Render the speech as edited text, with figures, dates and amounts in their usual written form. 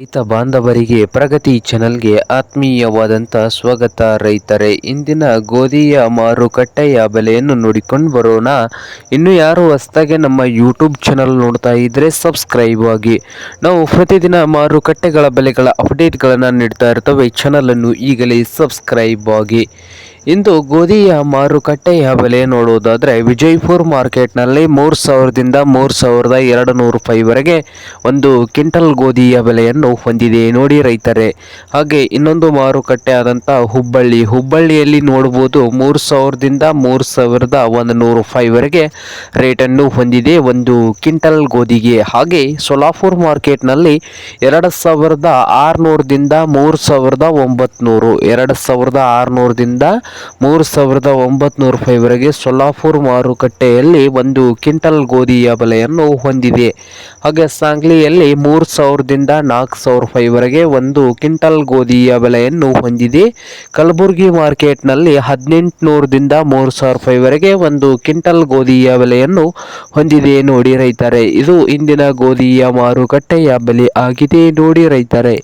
ರೈತ ಬಾಂಧವರಿಗೆ ಪ್ರಗತಿ ಚಾನೆಲ್ಗೆ ಆತ್ಮೀಯವಾದಂಥ ಸ್ವಾಗತ. ರೈತರೇ, ಇಂದಿನ ಗೋಧಿಯ ಮಾರುಕಟ್ಟೆಯ ಬೆಲೆಯನ್ನು ನೋಡಿಕೊಂಡು ಬರೋಣ. ಇನ್ನು ಯಾರು ಹೊಸದಾಗಿ ನಮ್ಮ ಯೂಟ್ಯೂಬ್ ಚಾನಲ್ ನೋಡ್ತಾ ಇದ್ದರೆ ಸಬ್ಸ್ಕ್ರೈಬ್ ಆಗಿ. ನಾವು ಪ್ರತಿದಿನ ಮಾರುಕಟ್ಟೆಗಳ ಬೆಲೆಗಳ ಅಪ್ಡೇಟ್ಗಳನ್ನು ನೀಡ್ತಾ ಇರ್ತವೆ. ಚಾನಲನ್ನು ಈಗಲೇ ಸಬ್ಸ್ಕ್ರೈಬ್ ಆಗಿ. ಇಂದು ಗೋಧಿಯ ಮಾರುಕಟ್ಟೆಯ ಬೆಲೆ ನೋಡುವುದಾದರೆ ವಿಜಯಪುರ ಮಾರ್ಕೆಟ್ನಲ್ಲಿ 3,000ದಿಂದ 3,200 ರೂಪಾಯಿವರೆಗೆ ಒಂದು ಕ್ವಿಂಟಲ್ ಗೋಧಿಯ ಬೆಲೆಯನ್ನು ಹೊಂದಿದೆ ನೋಡಿ ರೈತರೇ. ಹಾಗೆ ಇನ್ನೊಂದು ಮಾರುಕಟ್ಟೆ ಆದಂಥ ಹುಬ್ಬಳ್ಳಿಯಲ್ಲಿ ನೋಡಬಹುದು 3,000ದಿಂದ 3,100 ರೂಪಾಯಿವರೆಗೆ ರೇಟನ್ನು ಹೊಂದಿದೆ ಒಂದು ಕ್ವಿಂಟಲ್ ಗೋಧಿಗೆ. ಹಾಗೆ ಸೋಲಾಪುರ್ ಮಾರ್ಕೆಟ್ನಲ್ಲಿ 2,600ದಿಂದ 3,900 2,600ದಿಂದ 3,900 ರೂಪಾಯಿವರೆಗೆ ಸೋಲಾಪುರ್ ಮಾರುಕಟ್ಟೆಯಲ್ಲಿ ಒಂದು ಕ್ವಿಂಟಲ್ ಗೋಧಿಯ ಬೆಲೆಯನ್ನು ಹೊಂದಿದೆ. ಹಾಗೆ ಸಾಂಗ್ಲಿಯಲ್ಲಿ 3,000ದಿಂದ 4,000 ರೂಪಾಯಿವರೆಗೆ ಒಂದು ಕ್ವಿಂಟಲ್ ಗೋಧಿಯ ಬೆಲೆಯನ್ನು ಹೊಂದಿದೆ. ಕಲಬುರಗಿ ಮಾರ್ಕೆಟ್ನಲ್ಲಿ 1,800ದಿಂದ 3,000 ರೂಪಾಯಿವರೆಗೆ ಒಂದು ಕ್ವಿಂಟಲ್ ಗೋಧಿಯ ಬೆಲೆಯನ್ನು ಹೊಂದಿದೆ ನೋಡಿ ರೈತರೇ. ಇದು ಇಂದಿನ ಗೋಧಿಯ ಮಾರುಕಟ್ಟೆಯ ಬೆಲೆ ಆಗಿದೆ ನೋಡಿ ರೈತರೇ.